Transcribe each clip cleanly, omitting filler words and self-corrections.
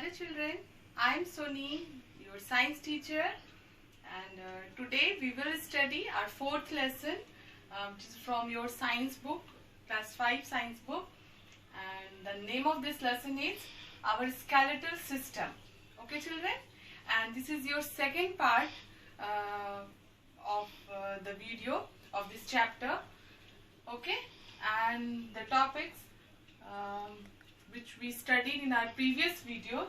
Hello children, I am Soni, your science teacher, and today we will study our fourth lesson which is from your science book, class 5 science book, and the name of this lesson is our skeletal system. Okay children, and this is your second part of the video of this chapter. Okay, and the topics which we studied in our previous video.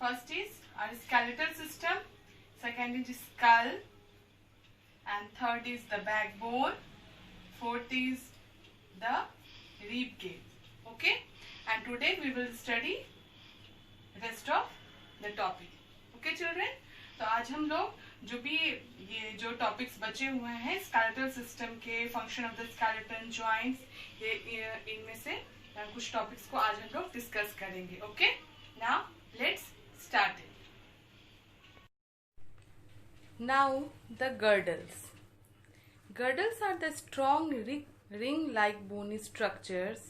First is our skeletal system, second is skull, and third is the backbone, fourth is the rib cage. Okay, and today we will study rest of the topic. Okay children, तो आज हम लोग जो भी ये जो topics बचे हुए हैं स्केलेटल सिस्टम के, function of the skeleton, joints, ये इनमें से कुछ टॉपिक्स को आज हम लोग डिस्कस करेंगे. Okay, now let's start it. Now the girdles. Girdles are the strong ring-like bony structures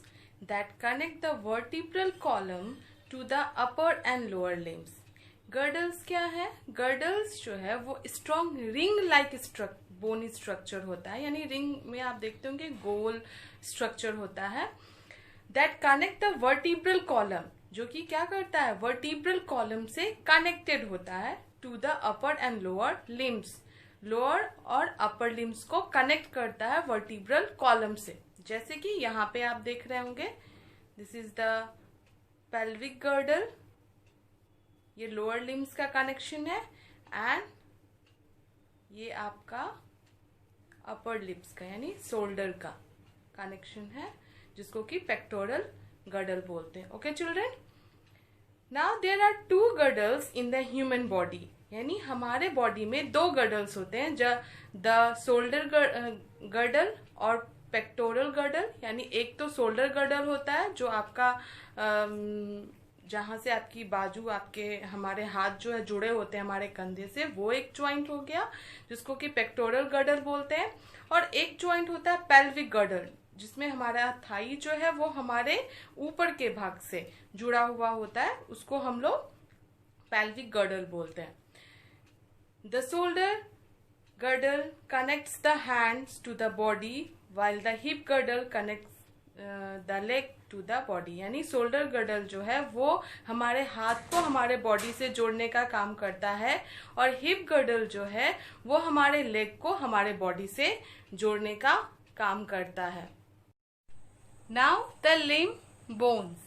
that connect the vertebral column to the upper and lower limbs. Girdles क्या है? Girdles जो है वो strong ring-like bony structure होता है, यानी ring में आप देखते होंगे गोल स्ट्रक्चर होता है. That connect the vertebral column, जो कि क्या करता है, वर्टिब्रल कॉलम से कनेक्टेड होता है to the upper and lower limbs. Lower और अपर लिम्स को कनेक्ट करता है वर्टिब्रल कॉलम से. जैसे कि यहाँ पे आप देख रहे होंगे, this is the pelvic girdle, ये लोअर लिम्स का कनेक्शन है, एंड ये आपका अपर लिम्स का यानी शोल्डर का कनेक्शन है, जिसको कि पेक्टोरल गर्डल बोलते हैं. Okay children, now there are two girdles in the human body, यानी हमारे बॉडी में दो गर्डल्स होते हैं, द शोल्डर गर्डल और पेक्टोरल गर्डल. यानी एक तो शोल्डर गर्डल होता है जो आपका जहां से आपकी बाजू, आपके हमारे हाथ जो है जुड़े होते हैं हमारे कंधे से, वो एक ज्वाइंट हो गया जिसको कि पेक्टोरल गर्डल बोलते हैं. और एक ज्वाइंट होता है पेल्विक गर्डल, जिसमें हमारा थाई जो है वो हमारे ऊपर के भाग से जुड़ा हुआ होता है, उसको हम लोग पेल्विक गर्डल बोलते हैं. The shoulder girdle connects the hands to the body while the hip girdle connects the leg to the body. यानी शोल्डर गर्डल जो है वो हमारे हाथ को हमारे बॉडी से जोड़ने का काम करता है, और हिप गर्डल जो है वो हमारे लेग को हमारे बॉडी से जोड़ने का काम करता है. Now the limb bones.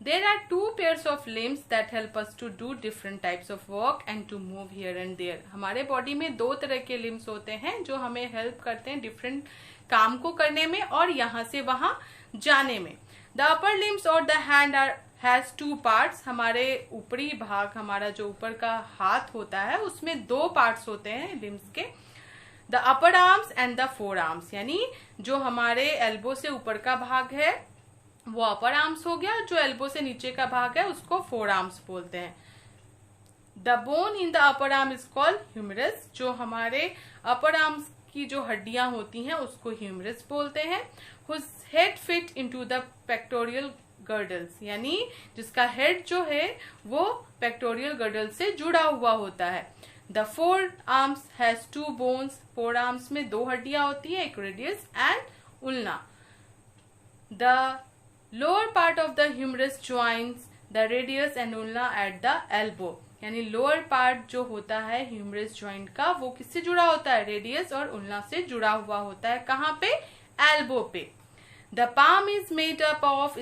There are two pairs of limbs that help us to do different types of work and to move here and there. हमारे बॉडी में दो तरह के लिम्स होते हैं जो हमें हेल्प करते हैं डिफरेंट काम को करने में और यहाँ से वहां जाने में. The upper limbs or the hand has two parts. हमारे ऊपरी भाग, हमारा जो ऊपर का हाथ होता है, उसमें दो पार्ट्स होते हैं लिम्स के, the upper arms and the four arms. यानी जो हमारे एल्बो से ऊपर का भाग है वो अपर आर्म्स हो गया, जो एल्बो से नीचे का भाग है उसको फोर आर्म्स बोलते हैं. The bone in the upper arm is called humerus. जो हमारे अपर आर्म्स की जो हड्डियां होती हैं उसको ह्यूमरस बोलते हैं. Whose head fit into the pectoral girdles, यानी जिसका हेड जो है वो पेक्टोरियल गर्डल से जुड़ा हुआ होता है. The forearms has two bones. forearms में दो हड्डियां होती है, एक radius and उल्ना. The lower part of the humerus joins the radius and ulna at the elbow. यानी लोअर पार्ट जो होता है ह्यूमरस जॉइंट का वो किससे जुड़ा होता है, रेडियस और उल्ना से जुड़ा हुआ होता है. कहाँ पे, एल्बो पे. The palm is made up of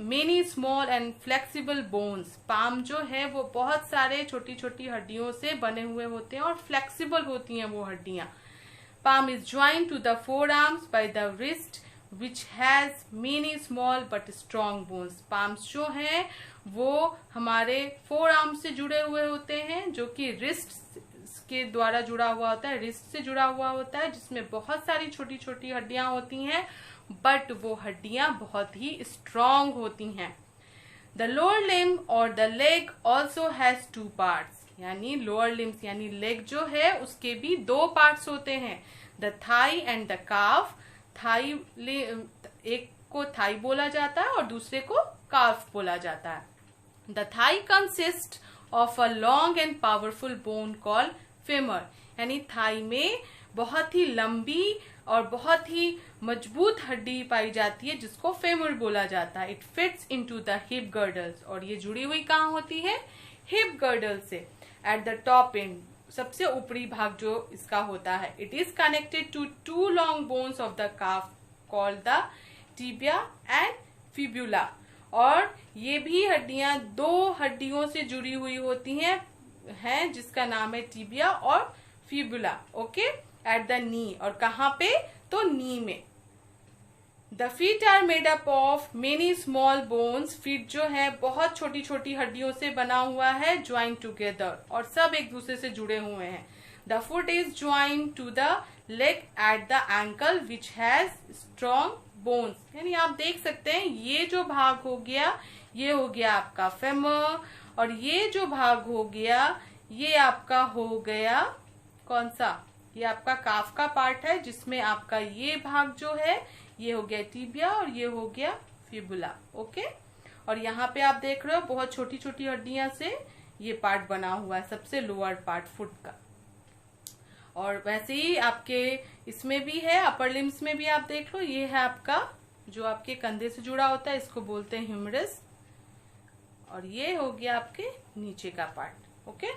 many small and flexible bones. palm जो है वो बहुत सारे छोटी छोटी हड्डियों से बने हुए होते हैं और फ्लेक्सिबल होती हैं वो हड्डियां. palm is joined to the forearms by the wrist which has many small but strong bones. palms जो है वो हमारे forearms से जुड़े हुए होते हैं, जो कि wrist के द्वारा जुड़ा हुआ होता है, wrist से जुड़ा हुआ होता है, जिसमें बहुत सारी छोटी छोटी हड्डियां होती हैं, बट वो हड्डियां बहुत ही स्ट्रॉन्ग होती हैं. द लोअर लिम्ब और the leg also has two parts. यानी लोअर लिम्स यानी लेग जो है उसके भी दो पार्ट्स होते हैं, the thigh and the calf. Thigh, एक को थाई बोला जाता है और दूसरे को काफ बोला जाता है. The thigh consist of a long and powerful bone called femur, यानी थाई में बहुत ही लंबी और बहुत ही मजबूत हड्डी पाई जाती है जिसको फेमर बोला जाता है। It fits into the hip girdles, और ये जुड़ी हुई कहाँ होती है? हिप गर्डल से। एट द टॉप एंड, सबसे ऊपरी भाग जो इसका होता है, it is connected to two long bones of the calf called the tibia and fibula, और ये भी हड्डियां दो हड्डियों से जुड़ी हुई होती हैं जिसका नाम है टिबिया और fibula. Okay, at the knee, और कहाँ पे? तो नी में। The feet are made up of many small bones, feet जो है बहुत छोटी छोटी हड्डियों से बना हुआ है, ज्वाइन टूगेदर, और सब एक दूसरे से जुड़े हुए हैं। The foot is join to the leg at the ankle which has strong bones, यानी आप देख सकते हैं ये जो भाग हो गया ये हो गया आपका फेमर, और ये जो भाग हो गया ये आपका हो गया कौन सा? ये आपका काफ का पार्ट है जिसमें आपका ये भाग जो है ये हो गया टिबिया और ये हो गया फिबुला। ओके, और यहाँ पे आप देख रहे हो बहुत छोटी छोटी हड्डियां से ये पार्ट बना हुआ है, सबसे लोअर पार्ट फुट का। और वैसे ही आपके इसमें भी है, अपर लिम्स में भी आप देख लो, ये है आपका जो आपके कंधे से जुड़ा होता है, इसको बोलते हैं ह्यूमरस, और ये हो गया आपके नीचे का part. Okay,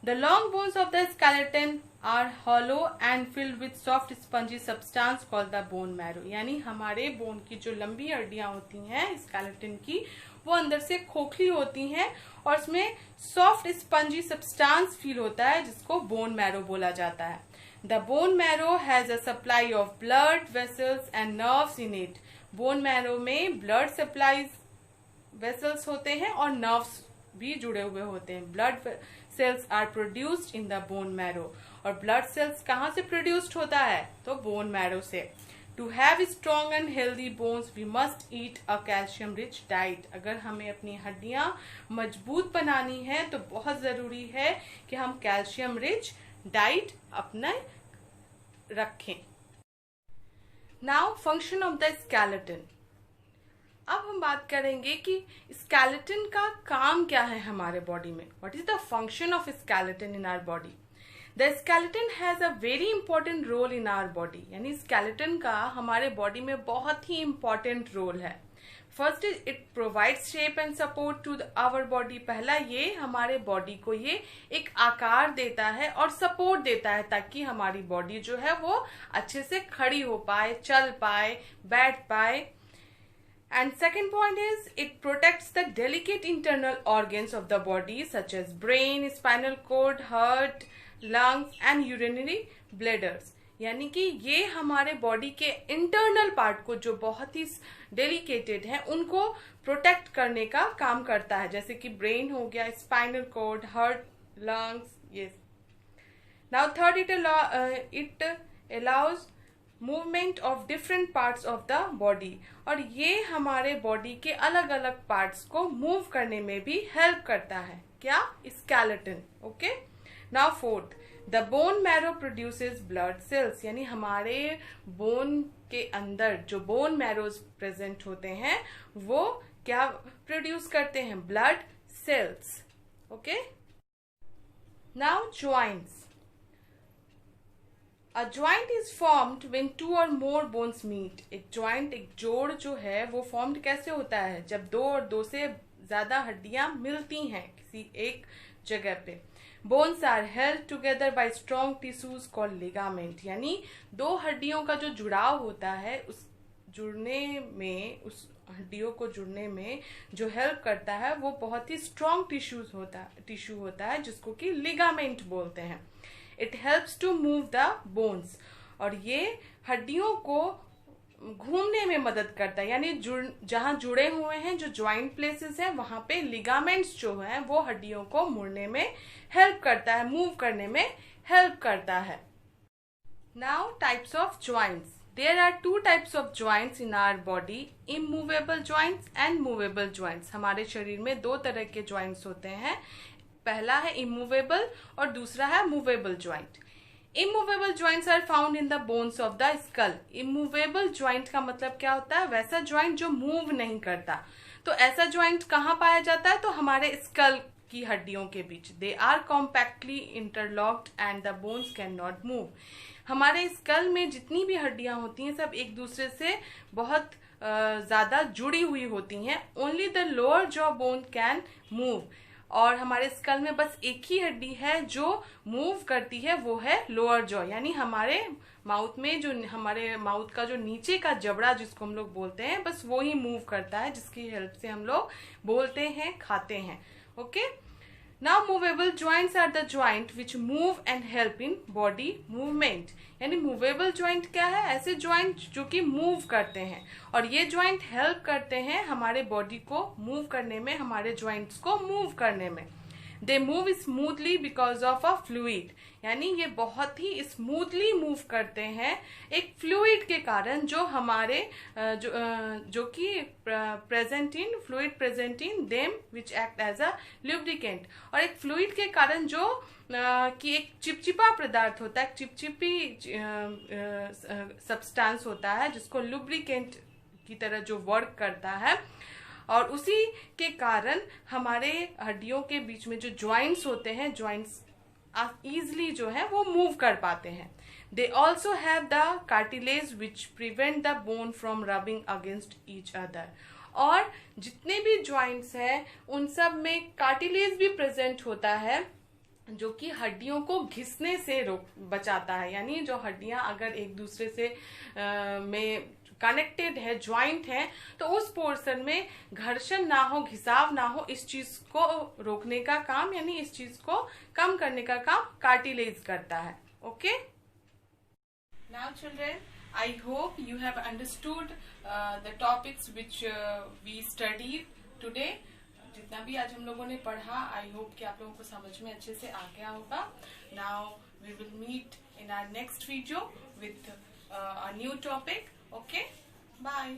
the long bones of the skeleton are hollow and filled with soft spongy substance called the bone marrow, यानी हमारे बोन की जो लंबी हड्डियां होती हैं स्केलेटन की, वो अंदर से खोखली होती हैं और उसमें सॉफ्ट स्पंजी सब्सटेंस फील होता है जिसको बोन मैरो बोला जाता है। The bone marrow has a supply of blood vessels and nerves in it, bone marrow में ब्लड सप्लाई वेसल्स होते हैं और नर्व्स भी जुड़े हुए होते हैं। Blood cells are produced in the bone marrow, और ब्लड सेल्स कहाँ से प्रोड्यूस्ड होता है? तो बोन मैरो से। To have strong and healthy bones we must eat a calcium rich diet, अगर हमें अपनी हड्डियां मजबूत बनानी है तो बहुत जरूरी है कि हम कैल्शियम रिच डाइट अपना रखें। Now function of the skeleton. अब हम बात करेंगे कि स्केलेटन का काम क्या है हमारे बॉडी में। What is the function of skeleton in our body? The skeleton has a very important role in our body, यानी स्केलेटन का हमारे बॉडी में बहुत ही इंपॉर्टेंट रोल है। First is it provides shape and support to our body. पहला, ये हमारे बॉडी को ये एक आकार देता है और सपोर्ट देता है ताकि हमारी बॉडी जो है वो अच्छे से खड़ी हो पाए, चल पाए, बैठ पाए। And second point is it protects the delicate internal organs of the body such as brain, spinal cord, heart, lungs and urinary bladders, यानी कि ये हमारे बॉडी के इंटरनल पार्ट को जो बहुत ही डेलिकेटेड है उनको प्रोटेक्ट करने का काम करता है, जैसे कि ब्रेन हो गया, स्पाइनल कॉर्ड, हार्ट, लंग्स। ये now third, it allows movement of different parts of the body, और ये हमारे बॉडी के अलग अलग पार्ट्स को मूव करने में भी हेल्प करता है। क्या? Skeleton. Okay, now fourth, the bone marrow produces blood cells, यानी हमारे बोन के अंदर जो बोन मैरोज प्रेजेंट होते हैं वो क्या प्रोड्यूस करते हैं? Blood sales. Okay, now joints. A joint is formed when two or more bones meet. एक ज्वाइंट, एक जोड़ जो है वो फॉर्म्ड कैसे होता है? जब दो और दो से ज्यादा हड्डियां मिलती हैं किसी एक जगह पे। Bones are held together by strong tissues called ligament, यानी दो हड्डियों का जो जुड़ाव होता है उस जुड़ने में, उस हड्डियों को जुड़ने में जो हेल्प करता है वो बहुत ही स्ट्रॉन्ग टिश्यू होता है जिसको कि लिगामेंट बोलते हैं। It helps to move the bones, और ये हड्डियों को घूमने में मदद करता है, यानी जहां जुड़े हुए हैं जो ज्वाइंट प्लेसेस हैं वहां पे लिगामेंट्स जो हैं वो हड्डियों को मुड़ने में हेल्प करता है, मूव करने में हेल्प करता है। Now types of joints. There are two types of joints in our body, immovable joints and movable joints. हमारे शरीर में दो तरह के joints होते हैं, पहला है immovable और दूसरा है movable joint. Immovable joints are found in the bones of the skull. Immovable joint का मतलब क्या होता है? वैसा joint जो move नहीं करता। तो ऐसा ज्वाइंट कहाँ पाया जाता है? तो हमारे स्कल की हड्डियों के बीच। They are compactly interlocked and the bones can not move. हमारे स्कल में जितनी भी हड्डियां होती हैं सब एक दूसरे से बहुत ज्यादा जुड़ी हुई होती हैं। Only the lower jaw bone can move. और हमारे स्कल में बस एक ही हड्डी है जो मूव करती है, वो है लोअर जॉ। यानी हमारे माउथ में जो हमारे माउथ का जो नीचे का जबड़ा जिसको हम लोग बोलते हैं, बस वो ही मूव करता है, जिसकी हेल्प से हम लोग बोलते हैं, खाते हैं। Okay, now movable joints are the joint which move and help in body movement. यानी मूवेबल ज्वाइंट क्या है? ऐसे ज्वाइंट जो कि मूव करते हैं, और ये ज्वाइंट हेल्प करते हैं हमारे बॉडी को मूव करने में, हमारे ज्वाइंट्स को मूव करने में। They move smoothly because of a fluid. यानी ये बहुत ही स्मूथली मूव करते हैं एक फ्लूइड के कारण, जो हमारे जो कि present in fluid present in them which act as a lubricant. और एक फ्लूइड के कारण जो कि एक चिपचिपा पदार्थ होता है, एक चिपचिपी सब्सटेंस होता है जिसको लुब्रिकेंट की तरह जो वर्क करता है, और उसी के कारण हमारे हड्डियों के बीच में जो ज्वाइंट्स होते हैं, ज्वाइंट्स इजिली जो है वो मूव कर पाते हैं। They also have the cartilage which prevent the bone from rubbing against each other. और जितने भी ज्वाइंट्स हैं उन सब में कार्टिलेज भी प्रेजेंट होता है, जो कि हड्डियों को घिसने से बचाता है। यानी जो हड्डियां अगर एक दूसरे से में कनेक्टेड है, ज्वाइंट है, तो उस पोर्शन में घर्षण ना हो, घिसाव ना हो, इस चीज को रोकने का काम, यानी इस चीज को कम करने का काम कार्टिलेज करता है। Okay, now children, I hope you have understood the topics which we study today. जितना भी आज हम लोगों ने पढ़ा, आई होप कि आप लोगों को समझ में अच्छे से आ गया होगा। Now we will meet in our next video with a new topic. Okay, bye.